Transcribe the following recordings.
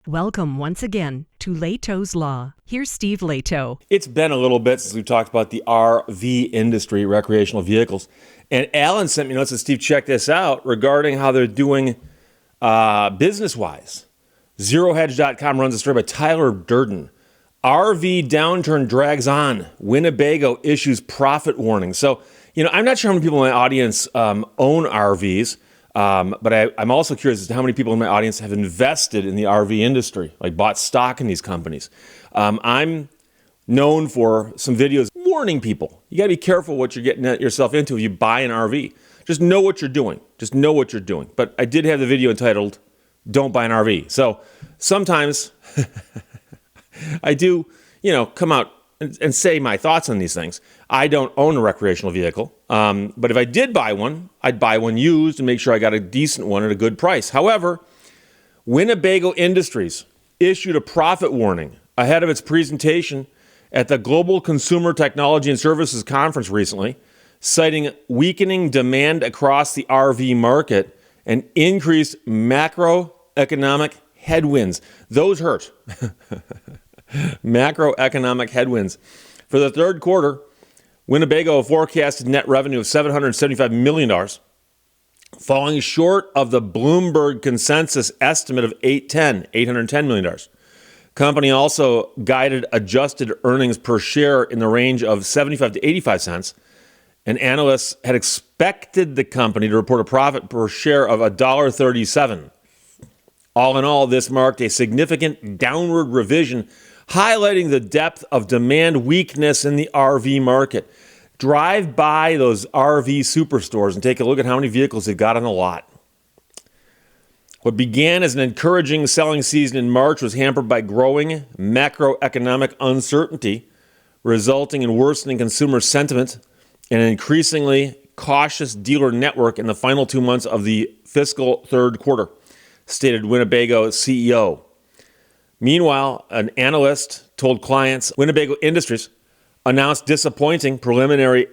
Welcome once again to Lehto's Law. Here's Steve Lehto. It's been a little bit since we've talked about the RV industry, recreational vehicles. And Alan sent me notes, and Steve, check this out, regarding how they're doing business-wise. ZeroHedge.com runs a story by Tyler Durden. RV downturn drags on. Winnebago issues profit warning. So, I'm not sure how many people in my audience own RVs. But I'm also curious as to how many people in my audience have invested in the RV industry, like bought stock in these companies. I'm known for some videos warning people. You got to be careful what you're getting yourself into if you buy an RV. Just know what you're doing. Just know what you're doing. But I did have the video entitled, Don't Buy an RV. So sometimes I do, come out and say my thoughts on these things. I don't own a recreational vehicle, but if I did buy one, I'd buy one used and make sure I got a decent one at a good price. However, Winnebago Industries issued a profit warning ahead of its presentation at the Global Consumer Technology and Services Conference recently, citing weakening demand across the RV market and increased macroeconomic headwinds. Those hurt. Macroeconomic headwinds. For the third quarter, Winnebago forecasted net revenue of $775 million, falling short of the Bloomberg consensus estimate of $810 million. Company also guided adjusted earnings per share in the range of 75 to 85 cents, and analysts had expected the company to report a profit per share of $1.37. All in all, this marked a significant downward revision, highlighting the depth of demand weakness in the RV market. Drive by those RV superstores and take a look at how many vehicles they've got on the lot. What began as an encouraging selling season in March was hampered by growing macroeconomic uncertainty, resulting in worsening consumer sentiment and an increasingly cautious dealer network in the final 2 months of the fiscal third quarter, stated Winnebago CEO. Meanwhile, an analyst told clients Winnebago Industries announced disappointing preliminary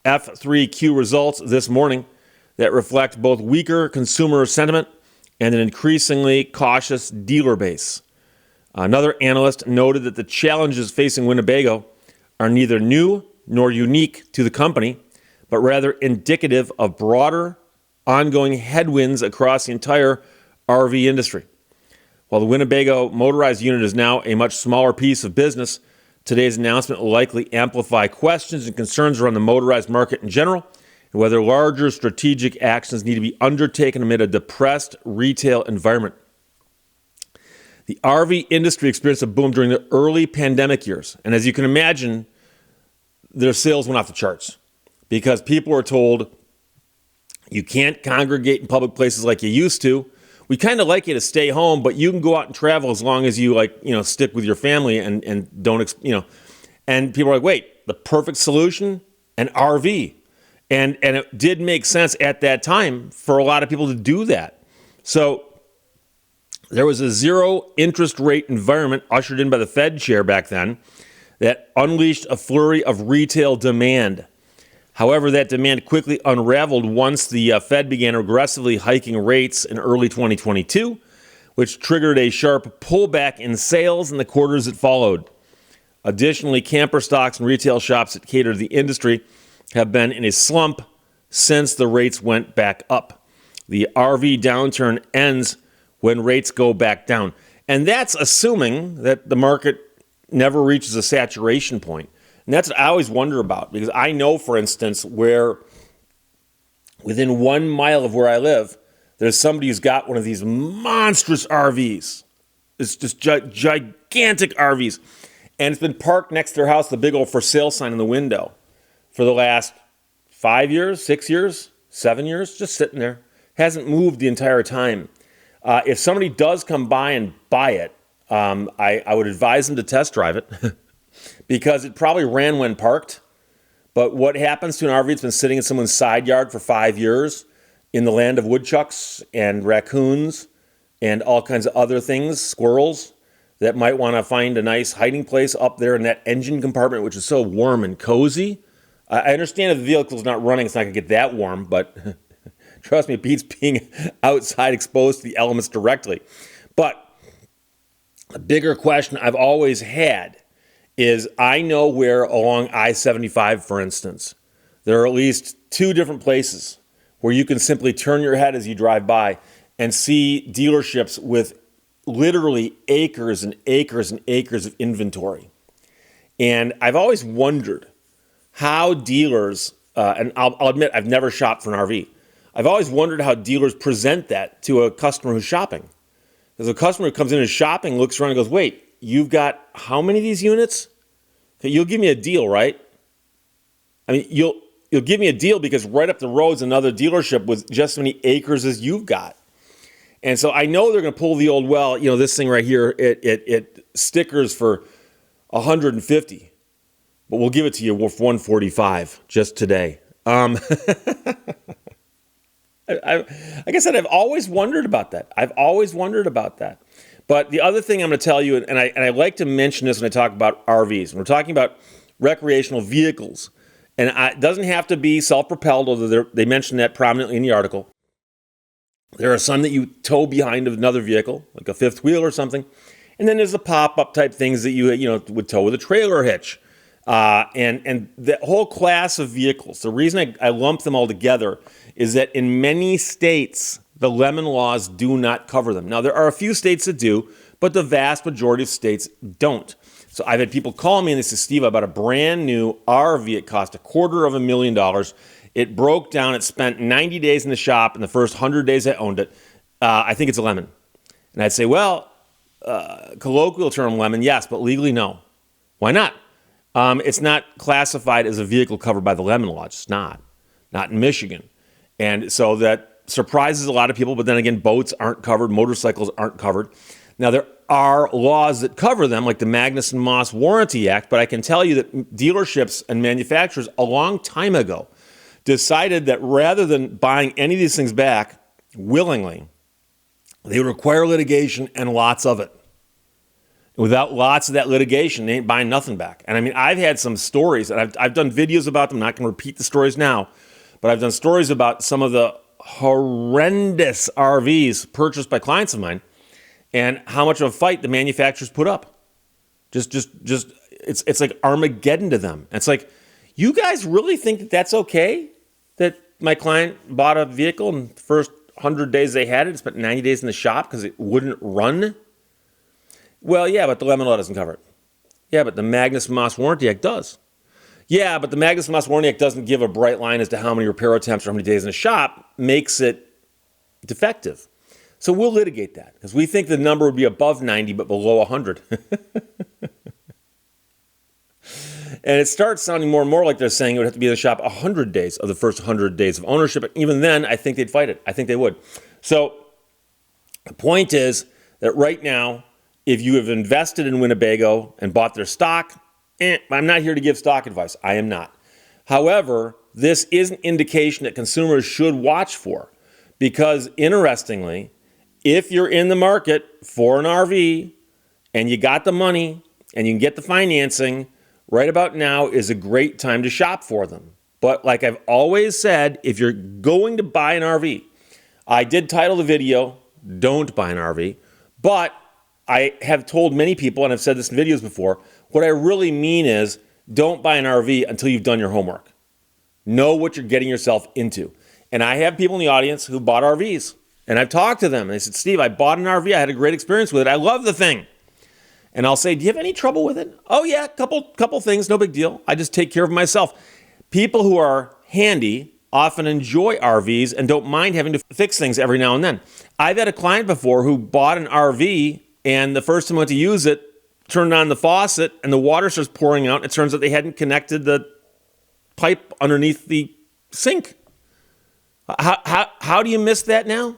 F3Q results this morning that reflect both weaker consumer sentiment and an increasingly cautious dealer base. Another analyst noted that the challenges facing Winnebago are neither new nor unique to the company, but rather indicative of broader, ongoing headwinds across the entire RV industry. While the Winnebago motorized unit is now a much smaller piece of business, today's announcement will likely amplify questions and concerns around the motorized market in general and whether larger strategic actions need to be undertaken amid a depressed retail environment. The RV industry experienced a boom during the early pandemic years, and as you can imagine, their sales went off the charts because people were told you can't congregate in public places like you used to. We kind of like you to stay home, but you can go out and travel as long as you stick with your family and don't, and people are like, wait, the perfect solution? An RV. And it did make sense at that time for a lot of people to do that. So there was a zero interest rate environment ushered in by the Fed chair back then that unleashed a flurry of retail demand. However, that demand quickly unraveled once the Fed began aggressively hiking rates in early 2022, which triggered a sharp pullback in sales in the quarters that followed. Additionally, camper stocks and retail shops that cater to the industry have been in a slump since the rates went back up. The RV downturn ends when rates go back down. And that's assuming that the market never reaches a saturation point. And that's what I always wonder about, because I know, for instance, where within 1 mile of where I live, there's somebody who's got one of these monstrous RVs. It's just gigantic RVs. And it's been parked next to their house, the big old for sale sign in the window, for the last 5 years, 6 years, 7 years, just sitting there. Hasn't moved the entire time. If somebody does come by and buy it, I would advise them to test drive it. Because it probably ran when parked. But what happens to an RV that's been sitting in someone's side yard for 5 years in the land of woodchucks and raccoons and all kinds of other things, squirrels, that might want to find a nice hiding place up there in that engine compartment, which is so warm and cozy. I understand if the vehicle's not running, it's not going to get that warm, but trust me, it beats being outside exposed to the elements directly. But A bigger question I've always had is I know where along I-75, for instance, there are at least two different places where you can simply turn your head as you drive by and see dealerships with literally acres and acres and acres of inventory. And I've always wondered how dealers, and I'll admit I've never shopped for an RV. I've always wondered how dealers present that to a customer who's shopping. Because a customer who comes in and is shopping looks around and goes, wait, you've got how many of these units? Okay, you'll give me a deal, right? I mean, you'll give me a deal because right up the road is another dealership with just as many acres as you've got. And so I know they're going to pull the old, well, this thing right here, it stickers for 150, but we'll give it to you for 145 just today. Like I said, I've always wondered about that. But the other thing I'm going to tell you, and I like to mention this when I talk about RVs, when we're talking about recreational vehicles, and it doesn't have to be self-propelled, although they mention that prominently in the article. There are some that you tow behind another vehicle, like a fifth wheel or something. And then there's the pop-up type things that you would tow with a trailer hitch. And the whole class of vehicles, the reason I lump them all together is that in many states, the lemon laws do not cover them. Now, there are a few states that do, but the vast majority of states don't. So I've had people call me and they say, Steve, I bought a brand new RV. It cost $250,000. It broke down. It spent 90 days in the shop. In the first 100 days I owned it, I think it's a lemon. And I'd say, well, colloquial term lemon, yes, but legally no. Why not? It's not classified as a vehicle covered by the lemon law. It's not in Michigan. And so that surprises a lot of people. But then again, boats aren't covered. Motorcycles aren't covered. Now, there are laws that cover them, like the Magnuson-Moss Warranty Act. But I can tell you that dealerships and manufacturers a long time ago decided that rather than buying any of these things back willingly, they would require litigation and lots of it. Without lots of that litigation, they ain't buying nothing back. And I mean, I've had some stories, and I've done videos about them. I'm not going to repeat the stories now, but I've done stories about some of the horrendous RVs purchased by clients of mine and how much of a fight the manufacturers put up. Just it's like Armageddon to them. And it's like, you guys really think that that's okay? That my client bought a vehicle and the first 100 days they had it, spent 90 days in the shop because it wouldn't run? Well, yeah, but the lemon law doesn't cover it. Yeah, but the Magnuson-Moss Warranty Act does. Yeah, but the Magnuson-Moss Warranty Act doesn't give a bright line as to how many repair attempts or how many days in the shop makes it defective. So we'll litigate that because we think the number would be above 90 but below 100. And it starts sounding more and more like they're saying it would have to be in the shop 100 days of the first 100 days of ownership. But even then, I think they'd fight it. I think they would. So the point is that right now, if you have invested in Winnebago and bought their stock, I'm not here to give stock advice. I am not. However, this is an indication that consumers should watch for because, interestingly, if you're in the market for an RV and you got the money and you can get the financing, right about now is a great time to shop for them. But like I've always said, if you're going to buy an RV, I did title the video, Don't Buy an RV, but I have told many people, and I've said this in videos before, what I really mean is don't buy an RV until you've done your homework. Know what you're getting yourself into. And I have people in the audience who bought RVs, and I've talked to them, and they said, Steve, I bought an RV. I had a great experience with it. I love the thing. And I'll say, do you have any trouble with it? Oh, yeah, couple things, no big deal. I just take care of myself. People who are handy often enjoy RVs and don't mind having to fix things every now and then. I've had a client before who bought an RV, and the first time I went to use it, turned on the faucet, and the water starts pouring out. It turns out they hadn't connected the pipe underneath the sink. How do you miss that now?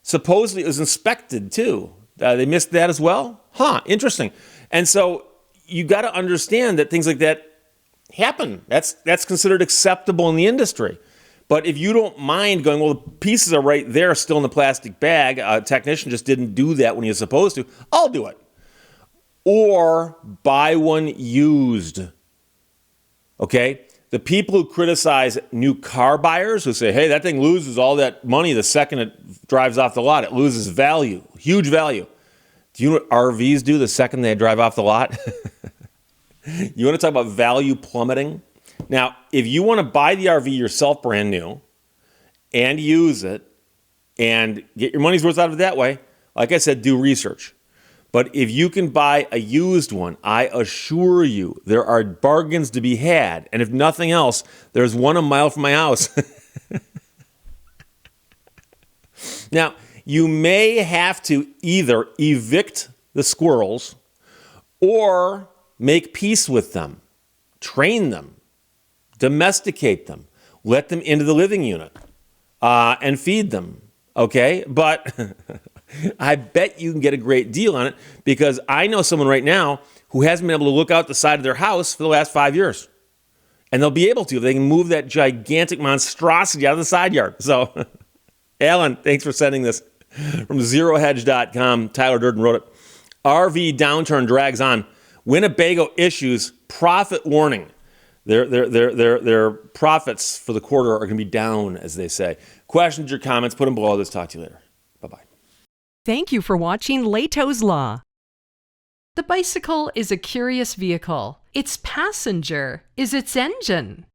Supposedly it was inspected too. They missed that as well? Interesting. And so you got to understand that things like that happen. That's considered acceptable in the industry. But if you don't mind going, well, the pieces are right there still in the plastic bag. A technician just didn't do that when he was supposed to. I'll do it. Or buy one used. Okay? The people who criticize new car buyers who say, hey, that thing loses all that money the second it drives off the lot. It loses value, huge value. Do you know what RVs do the second they drive off the lot? You want to talk about value plummeting? Now, if you want to buy the RV yourself brand new and use it and get your money's worth out of it that way, like I said, do research. But if you can buy a used one, I assure you there are bargains to be had. And if nothing else, there's one a mile from my house. Now, you may have to either evict the squirrels or make peace with them, train them, domesticate them, let them into the living unit, and feed them, okay? But I bet you can get a great deal on it because I know someone right now who hasn't been able to look out the side of their house for the last 5 years. And they'll be able to if they can move that gigantic monstrosity out of the side yard. So, Alan, thanks for sending this from zerohedge.com. Tyler Durden wrote it. RV downturn drags on. Winnebago issues profit warning. Their profits for the quarter are going to be down, as they say. Questions or comments, put them below. Let's talk to you later. Bye-bye. Thank you for watching Lehto's Law. The bicycle is a curious vehicle. Its passenger is its engine.